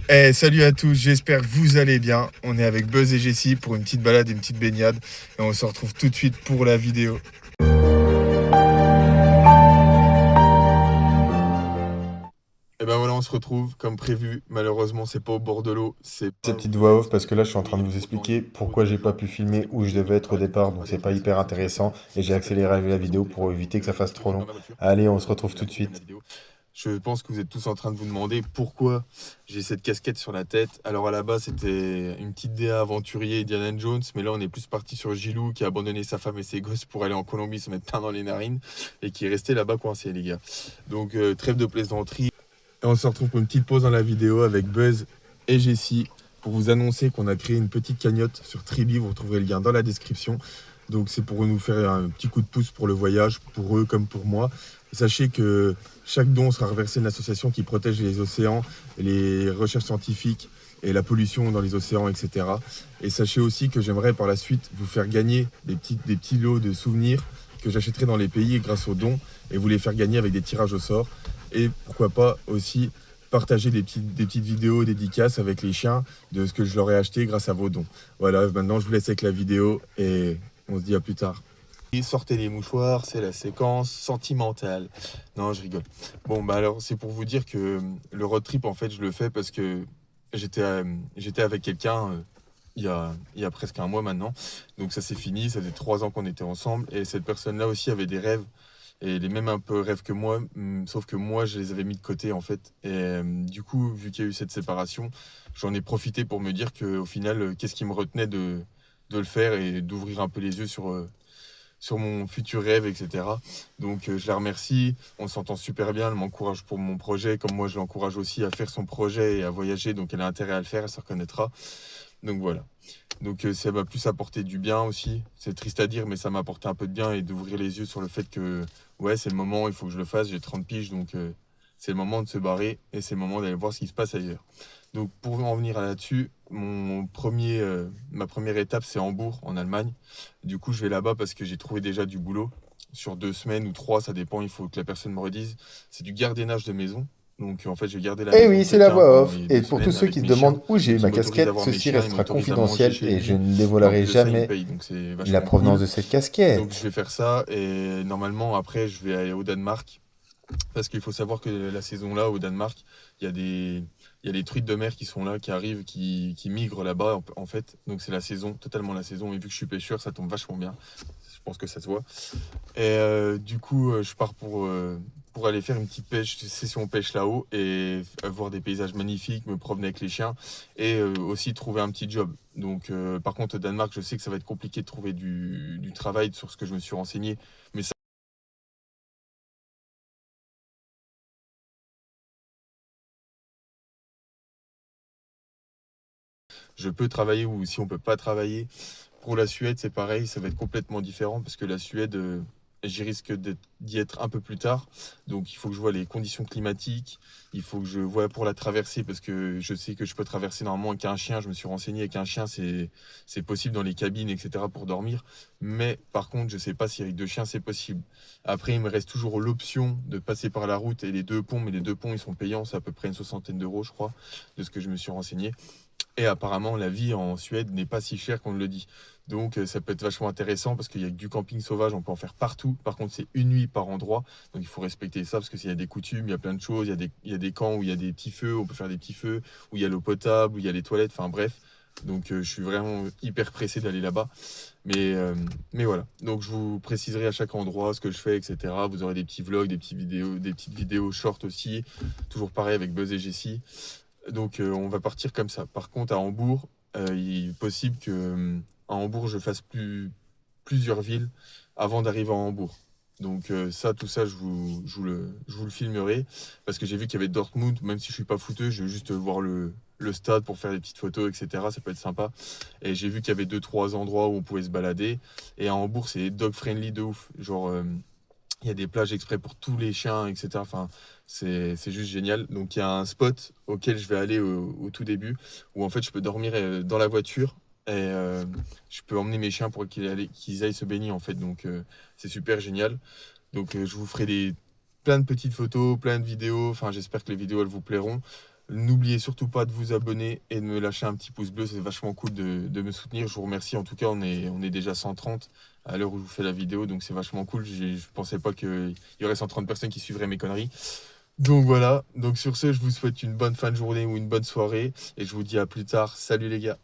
Salut à tous, j'espère que vous allez bien. On est avec Buzz et Jessie pour une petite balade et une petite baignade. Et on se retrouve tout de suite pour la vidéo. Et ben voilà, on se retrouve comme prévu. Malheureusement, c'est pas au bord de l'eau, c'est Cette pas petite où voix il off parce que là je suis en où train de il est vous trop expliquer tendu pour pourquoi j'ai pas pu que filmer je où je puisse devais être au m'arrêter pour départ, faire donc des c'est pas prises hyper parce que le intéressant téléphone et j'ai s'appelle pas accéléré la sur mon vidéo pour téléphone. éviter que ça Donc fasse je trop suis long. dans ma voiture Allez, on se pour retrouve filmer tout de la suite. vidéo. Je pense que vous êtes tous en train de vous demander pourquoi j'ai cette casquette sur la tête. Alors à la base, c'était une petite DA aventurier Indiana Jones, mais là on est plus parti sur Gilou qui a abandonné sa femme et ses gosses pour aller en Colombie se mettre plein dans les narines et qui est resté là-bas coincé, les gars. Donc trêve de plaisanterie. Et on se retrouve pour une petite pause dans la vidéo avec Buzz et Jessie pour vous annoncer qu'on a créé une petite cagnotte sur Tribi. Vous retrouverez le lien dans la description. Donc c'est pour nous faire un petit coup de pouce pour le voyage, pour eux comme pour moi. Sachez que chaque don sera reversé à une association qui protège les océans, les recherches scientifiques et la pollution dans les océans, etc. Et sachez aussi que j'aimerais par la suite vous faire gagner des petits lots de souvenirs que j'achèterai dans les pays grâce aux dons et vous les faire gagner avec des tirages au sort. Et pourquoi pas aussi partager des petites vidéos dédicaces avec les chiens de ce que je leur ai acheté grâce à vos dons. Voilà, maintenant je vous laisse avec la vidéo et on se dit à plus tard. Sortez les mouchoirs, c'est la séquence sentimentale. Non, je rigole. Bon, bah alors, c'est pour vous dire que le road trip, en fait, je le fais parce que j'étais avec quelqu'un il y a presque un mois maintenant. Donc ça s'est fini, ça faisait 3 ans qu'on était ensemble. Et cette personne-là aussi avait des rêves et les mêmes un peu rêves que moi, sauf que moi, je les avais mis de côté, en fait. Et du coup, vu qu'il y a eu cette séparation, j'en ai profité pour me dire qu'au final, qu'est-ce qui me retenait de le faire et d'ouvrir un peu les yeux sur mon futur rêve, etc. Donc je la remercie, on s'entend super bien, elle m'encourage pour mon projet, comme moi je l'encourage aussi à faire son projet et à voyager, donc elle a intérêt à le faire, elle se reconnaîtra. Donc voilà. Donc ça m'a plus apporté du bien aussi, c'est triste à dire, mais ça m'a apporté un peu de bien et d'ouvrir les yeux sur le fait que ouais c'est le moment, il faut que je le fasse, j'ai 30 piges, donc c'est le moment de se barrer et c'est le moment d'aller voir ce qui se passe ailleurs. Donc pour en venir à là-dessus, ma première étape c'est Hambourg en Allemagne. Du coup je vais là-bas parce que j'ai trouvé déjà du boulot. Sur 2 semaines ou trois, ça dépend, il faut que la personne me redise. C'est du gardiennage de maison. Donc en fait je vais garder la Eh maison oui, de c'est la quelqu'un voix pendant off. les Et deux pour tous semaines ceux avec qui se mes chiens. demandent où j'ai eu Donc il ma m'autorise à casquette, voir mes ceci chiens, il restera m'autorise à manger confidentiel chez et je lui. ne Et en dévoilerai plus de ça, il me jamais paye, donc c'est la vachement provenance cool. de cette Donc je casquette. vais faire ça et normalement après je vais aller au Danemark parce qu'il faut savoir que la saison là au Danemark, il y a il y a des truites de mer qui sont là, qui arrivent, qui migrent là-bas en fait. Donc c'est la saison, totalement la saison. Et vu que je suis pêcheur, ça tombe vachement bien. Je pense que ça se voit. Et du coup, je pars pour aller faire une petite pêche, session pêche là-haut et voir des paysages magnifiques, me promener avec les chiens et aussi trouver un petit job. Donc, par contre, au Danemark, je sais que ça va être compliqué de trouver du travail sur ce que je me suis renseigné, mais ça, je peux travailler ou si on peut pas travailler. Pour la Suède, c'est pareil, ça va être complètement différent parce que la Suède, j'y risque d'y être un peu plus tard. Donc il faut que je vois les conditions climatiques, il faut que je vois pour la traversée parce que je sais que je peux traverser normalement avec un chien. Je me suis renseigné avec un chien, c'est possible dans les cabines, etc. pour dormir. Mais par contre, je sais pas si avec deux chiens c'est possible. Après, il me reste toujours l'option de passer par la route et les deux ponts, mais les deux ponts ils sont payants, c'est à peu près une soixantaine d'euros, je crois, de ce que je me suis renseigné. Et apparemment, la vie en Suède n'est pas si chère qu'on le dit. Donc, ça peut être vachement intéressant parce qu'il y a du camping sauvage, on peut en faire partout. Par contre, c'est une nuit par endroit. Donc, il faut respecter ça parce qu'il y a des coutumes, il y a plein de choses. Il y a des camps où il y a des petits feux, on peut faire des petits feux, où il y a l'eau potable, où il y a les toilettes, enfin bref. Donc, je suis vraiment hyper pressé d'aller là-bas. Mais, euh, mais voilà. Donc, je vous préciserai à chaque endroit ce que je fais, etc. Vous aurez des petits vlogs, des petites vidéos short aussi. Toujours pareil avec Buzz et Jessie. Donc on va partir comme ça. Par contre, à Hambourg, il est possible que à Hambourg, je fasse plusieurs villes avant d'arriver à Hambourg. Donc tout ça, je vous le filmerai parce que j'ai vu qu'il y avait Dortmund, même si je suis pas footeux, je veux juste voir le stade pour faire des petites photos, etc. Ça peut être sympa. Et j'ai vu qu'il y avait deux, trois endroits où on pouvait se balader. Et à Hambourg, c'est dog friendly de ouf. Genre, il y a des plages exprès pour tous les chiens, etc. Enfin, c'est juste génial. Donc, il y a un spot auquel je vais aller au tout début, où en fait, je peux dormir dans la voiture et je peux emmener mes chiens pour qu'ils aillent se baigner, en fait. Donc, c'est super génial. Donc, je vous ferai plein de petites photos, plein de vidéos. Enfin, j'espère que les vidéos, elles vous plairont. N'oubliez surtout pas de vous abonner et de me lâcher un petit pouce bleu, c'est vachement cool de me soutenir. Je vous remercie, en tout cas, on est déjà 130 à l'heure où je vous fais la vidéo, donc c'est vachement cool. Je pensais pas qu'il y aurait 130 personnes qui suivraient mes conneries. Donc voilà, donc sur ce, je vous souhaite une bonne fin de journée ou une bonne soirée et je vous dis à plus tard. Salut les gars.